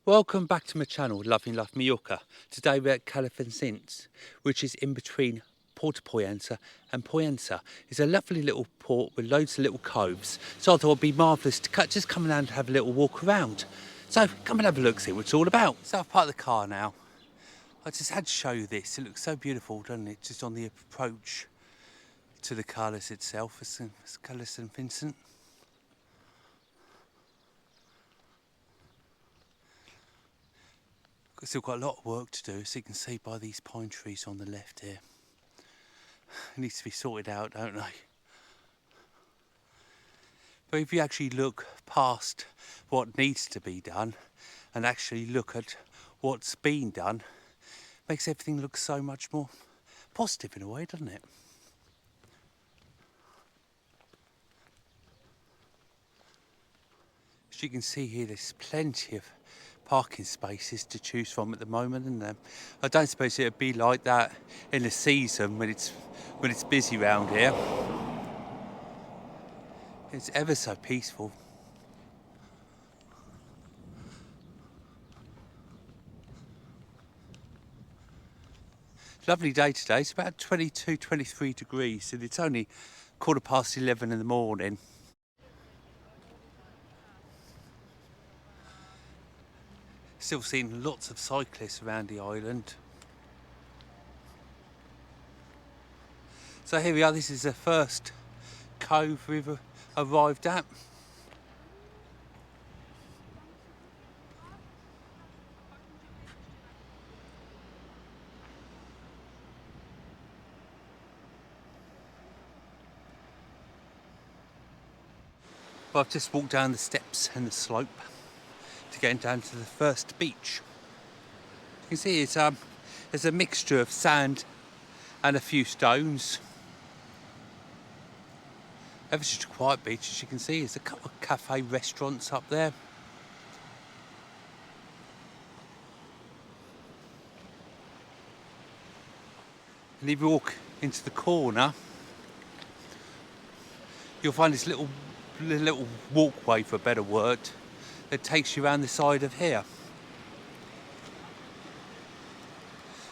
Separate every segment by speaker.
Speaker 1: Welcome back to my channel, Loving Life Mallorca. Today we're at Cala Sant Vicenc, which is in between Pollenca and Pollenca. It's a lovely little port with loads of little coves. So I thought it'd be marvellous to just come around and have a little walk around. So come and have a look, see what it's all about. So I've parked the car now. I just had to show you this. It looks so beautiful, doesn't it? Just on the approach to the Calas itself. It's Cala Sant Vicenc. Still got a lot of work to do, as you can see by these pine trees on the left here. It needs to be sorted out, don't they? But if you actually look past what needs to be done and actually look at what's been done, it makes everything look so much more positive in a way, doesn't it? As you can see here, there's plenty of parking spaces to choose from at the moment, and I don't suppose it'd be like that in the season when it's busy round here. It's ever so peaceful. Lovely day today. It's about 22, 23 degrees, and it's only 11:15 in the morning. Still seeing lots of cyclists around the island. So here we are, this is the first cove we've arrived at. Well, I've just walked down the steps and the slope to get down to the first beach. You can see there's a mixture of sand and a few stones. Ever such a quiet beach, as you can see. There's a couple of cafe restaurants up there. And if you walk into the corner, you'll find this little walkway, for a better word, that takes you around the side of here.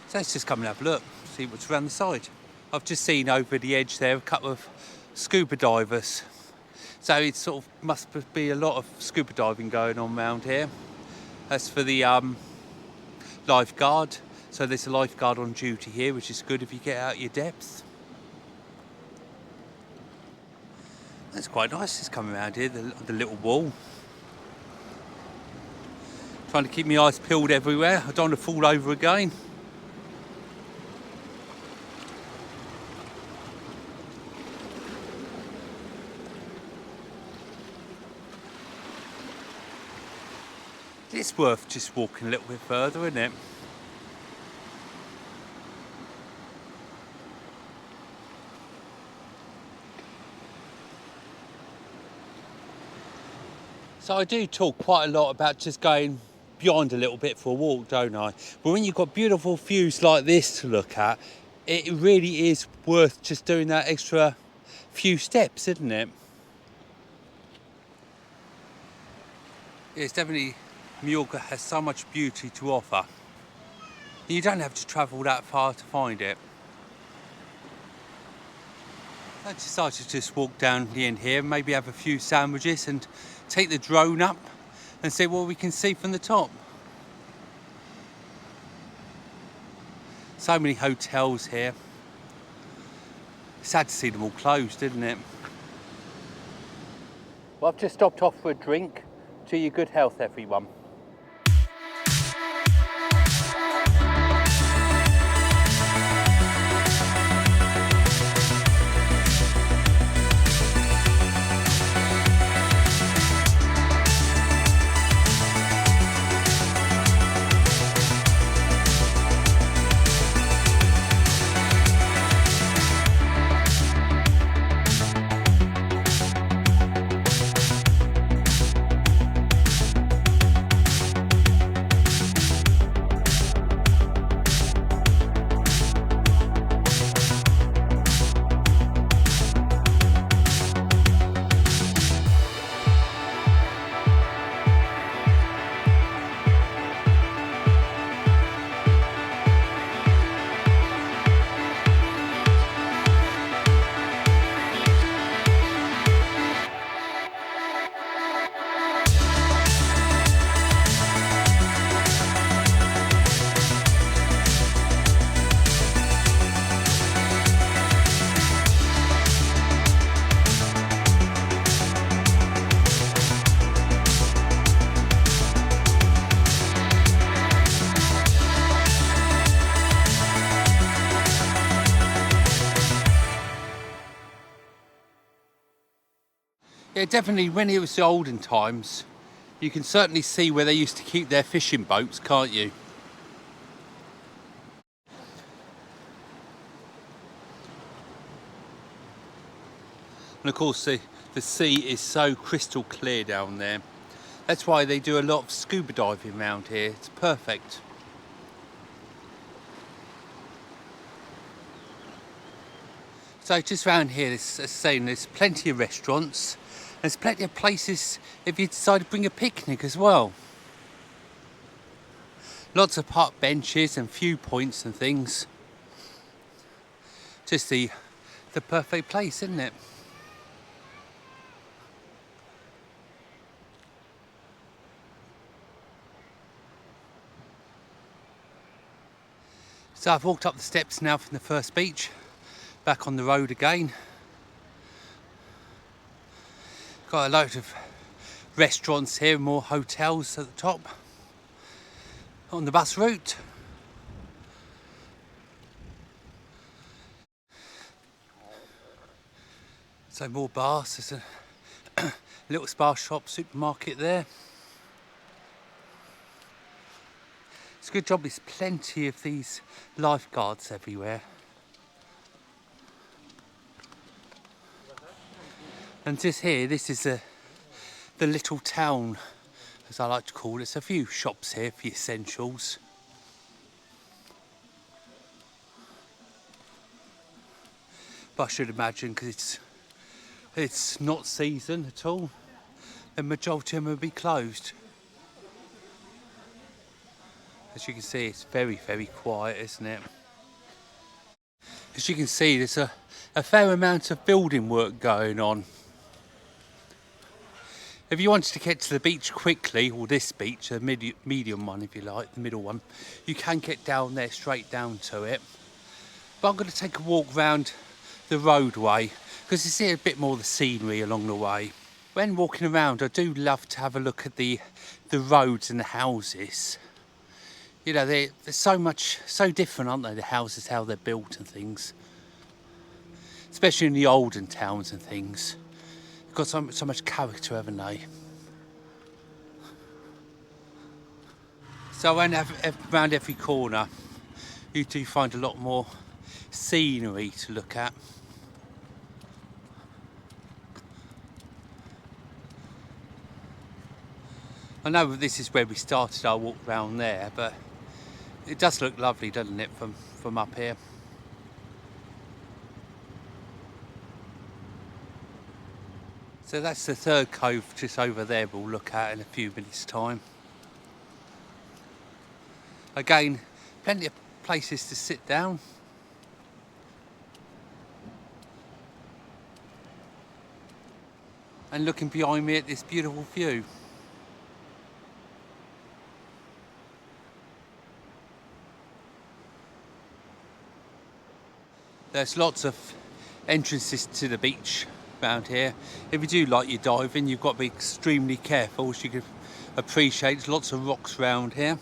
Speaker 1: So let's just come and have a look, see what's around the side. I've just seen over the edge there a couple of scuba divers. So it sort of must be a lot of scuba diving going on around here. That's for the lifeguard. So there's a lifeguard on duty here, which is good if you get out your depth. That's quite nice, just coming around here, the little wall. Trying to keep my eyes peeled everywhere. I don't want to fall over again. It's worth just walking a little bit further, isn't it? So I do talk quite a lot about just going beyond a little bit for a walk, don't I? But when you've got beautiful views like this to look at, it really is worth just doing that extra few steps, isn't it? It's definitely, Mallorca has so much beauty to offer. You don't have to travel that far to find it. I decided to just walk down the end here, maybe have a few sandwiches and take the drone up and see what we can see from the top. So many hotels here. Sad to see them all closed, isn't it? Well, I've just stopped off for a drink. To your good health, everyone. Yeah, definitely when it was the olden times, you can certainly see where they used to keep their fishing boats, can't you? And of course the sea is so crystal clear down there. That's why they do a lot of scuba diving around here. It's perfect. So just around here, there's plenty of restaurants. There's plenty of places if you decide to bring a picnic as well. Lots of park benches and viewpoints and things. Just the perfect place, isn't it? So I've walked up the steps now from the first beach, back on the road again. Got a load of restaurants here, more hotels at the top on the bus route. So more bars, there's a little spa shop, supermarket there. It's a good job there's plenty of these lifeguards everywhere. And just here, this is the little town, as I like to call it. There's a few shops here for the essentials. But I should imagine, because it's not season at all, the majority of them will be closed. As you can see, it's very, very quiet, isn't it? As you can see, there's a fair amount of building work going on. If you wanted to get to the beach quickly, or this beach, the medium one if you like, the middle one, you can get down there, straight down to it. But I'm going to take a walk round the roadway, because you see a bit more of the scenery along the way. When walking around, I do love to have a look at the roads and the houses. You know, they're so different, aren't they, the houses, how they're built and things. Especially in the olden towns and things. They've got so much character, haven't they? So around every corner, you do find a lot more scenery to look at. I know this is where we started our walk round there, but it does look lovely, doesn't it, from up here? So that's the third cove just over there we'll look at in a few minutes' time. Again, plenty of places to sit down. And looking behind me at this beautiful view. There's lots of entrances to the beach around here. If you do like your diving, you've got to be extremely careful, as you can appreciate. There's lots of rocks around here.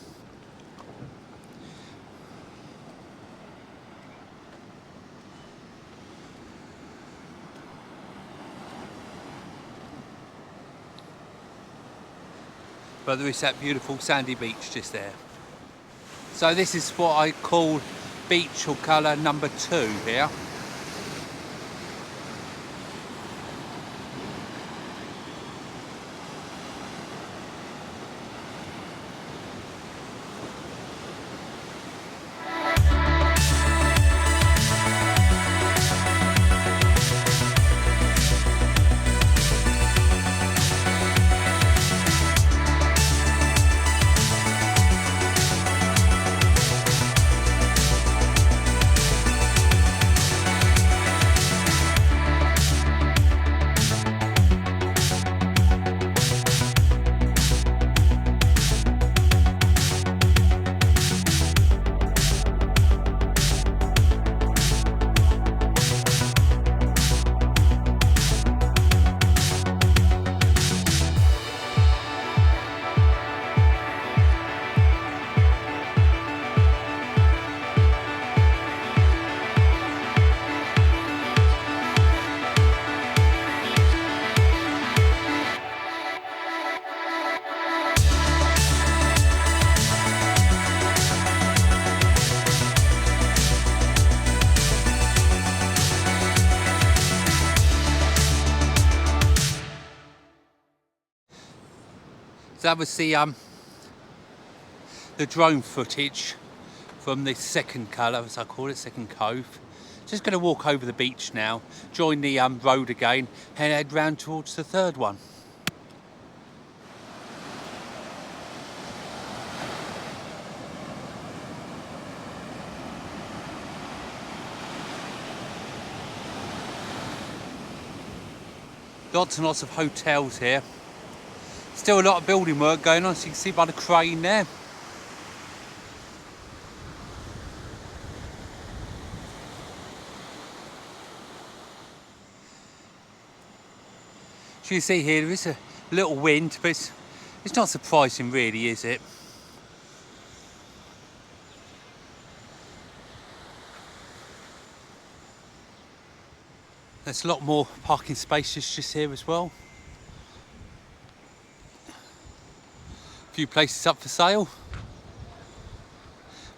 Speaker 1: But there is that beautiful sandy beach just there. So this is what I call beach or colour number 2 here. So that was the drone footage from the second colour, as I call it, second cove. Just going to walk over the beach now, join the road again, and head round towards the third one. Lots and lots of hotels here. Still a lot of building work going on, as you can see by the crane there. As you can see here, there is a little wind, but it's not surprising really, is it? There's a lot more parking spaces just here as well. A few places up for sale.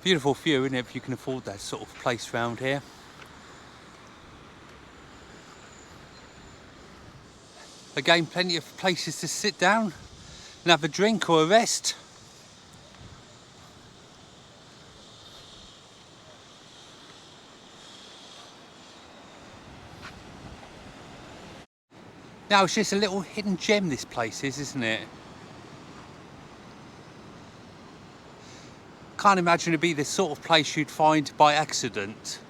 Speaker 1: Beautiful view, isn't it, if you can afford that sort of place round here. Again, plenty of places to sit down and have a drink or a rest. Now it's just a little hidden gem, this place is, isn't it? Can't imagine it'd be the sort of place you'd find by accident.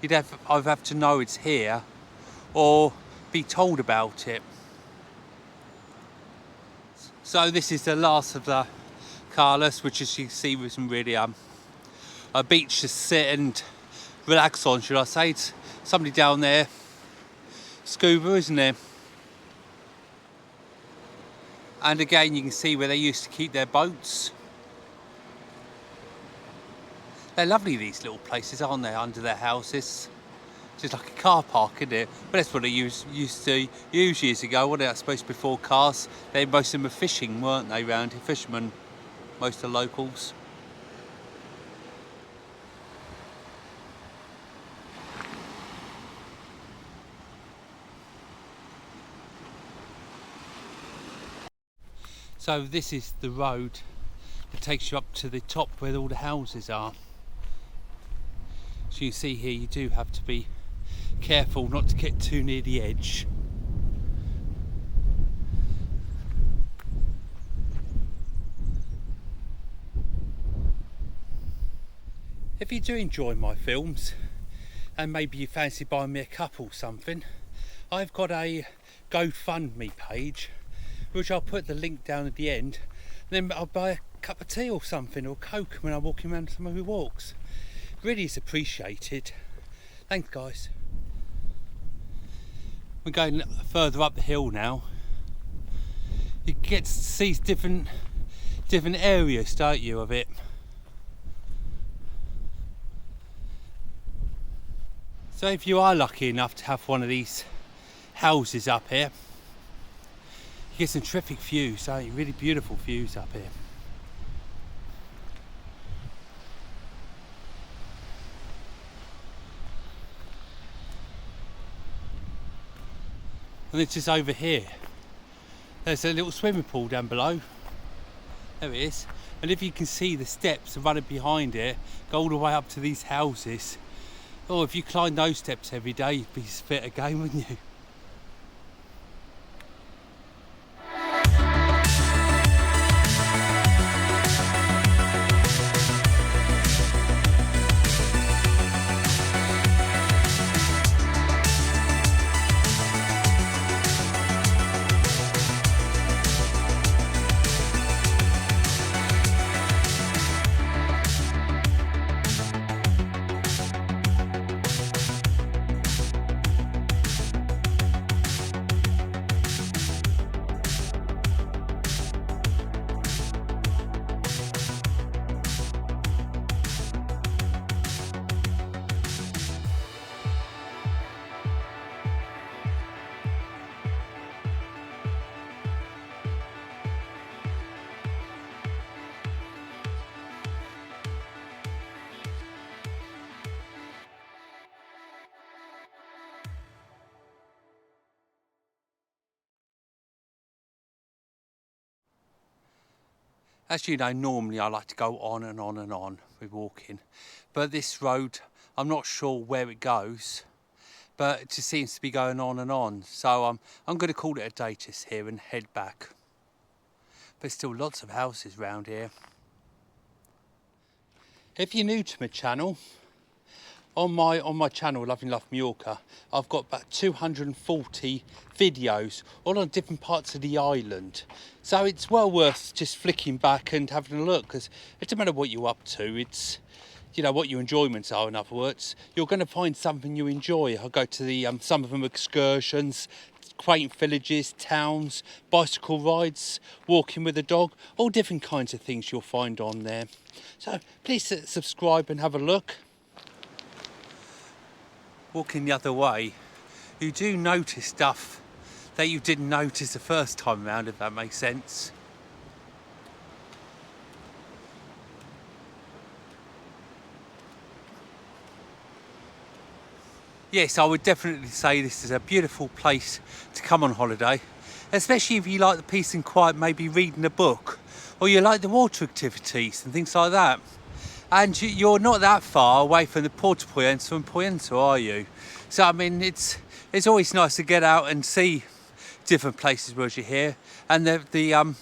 Speaker 1: You'd either have to know it's here or be told about it. So this is the last of the Calas, which, as you can see, wasn't really a beach to sit and relax on, should I say. It's somebody down there, scuba, isn't there? And again, you can see where they used to keep their boats. They're lovely, these little places, aren't they, under their houses? Just like a car park, isn't it? But that's what they used to use years ago, wasn't it? I suppose before cars. Most of them were fishing, weren't they, round here? Fishermen, most of the locals. So this is the road that takes you up to the top where all the houses are. So you see here, you do have to be careful not to get too near the edge. If you do enjoy my films and maybe you fancy buying me a cup or something, I've got a GoFundMe page which I'll put the link down at the end, and then I'll buy a cup of tea or something, or Coke, when I'm walking around some of my walks. Really is appreciated. Thanks guys. We're going further up the hill now. You get to see different areas, don't you, of it. So if you are lucky enough to have one of these houses up here, you get some terrific views, don't you? Really beautiful views up here. And it's just over here. There's a little swimming pool down below. There it is. And if you can see the steps running behind it, go all the way up to these houses. Oh, if you climb those steps every day, you'd be fit again, wouldn't you? As you know, normally I like to go on and on and on with walking, but this road, I'm not sure where it goes, but it just seems to be going on and on. So I'm going to call it a day just here and head back. There's still lots of houses around here. If you're new to my channel, on my channel, Loving Love Mallorca, I've got about 240 videos all on different parts of the island. So it's well worth just flicking back and having a look, because it doesn't matter what you're up to, it's, you know, what your enjoyments are. In other words, you're going to find something you enjoy. I'll go to the some of them excursions, quaint villages, towns, bicycle rides, walking with a dog, all different kinds of things you'll find on there. So please subscribe and have a look. Walking the other way, you do notice stuff that you didn't notice the first time round, if that makes sense. Yes, I would definitely say this is a beautiful place to come on holiday, especially if you like the peace and quiet, maybe reading a book, or you like the water activities and things like that. And you're not that far away from the pollenca and pollenca, are you? So I mean, it's always nice to get out and see different places where you're here. And the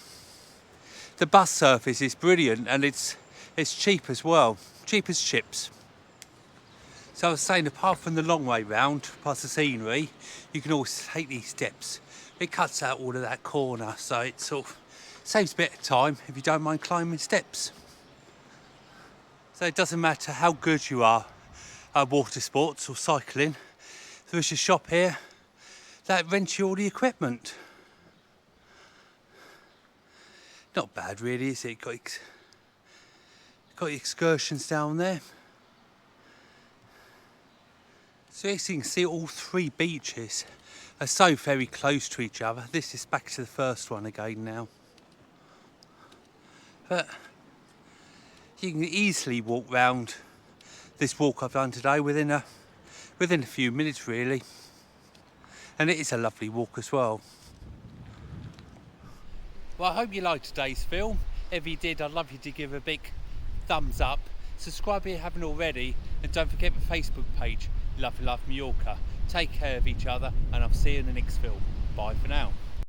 Speaker 1: bus service is brilliant, and it's cheap as well, cheap as chips. So I was saying, apart from the long way round, past the scenery, you can always take these steps. It cuts out all of that corner, so it sort of saves a bit of time if you don't mind climbing steps. So it doesn't matter how good you are at water sports or cycling, there's a shop here that rents you all the equipment. Not bad really, is it? Got excursions down there. So as you can see, all three beaches are so very close to each other. This is back to the first one again now. But you can easily walk round this walk I've done today within a few minutes really. And it is a lovely walk as well. Well, I hope you liked today's film. If you did, I'd love you to give a big thumbs up. Subscribe if you haven't already, and don't forget my Facebook page, Love Mallorca. Take care of each other, and I'll see you in the next film. Bye for now.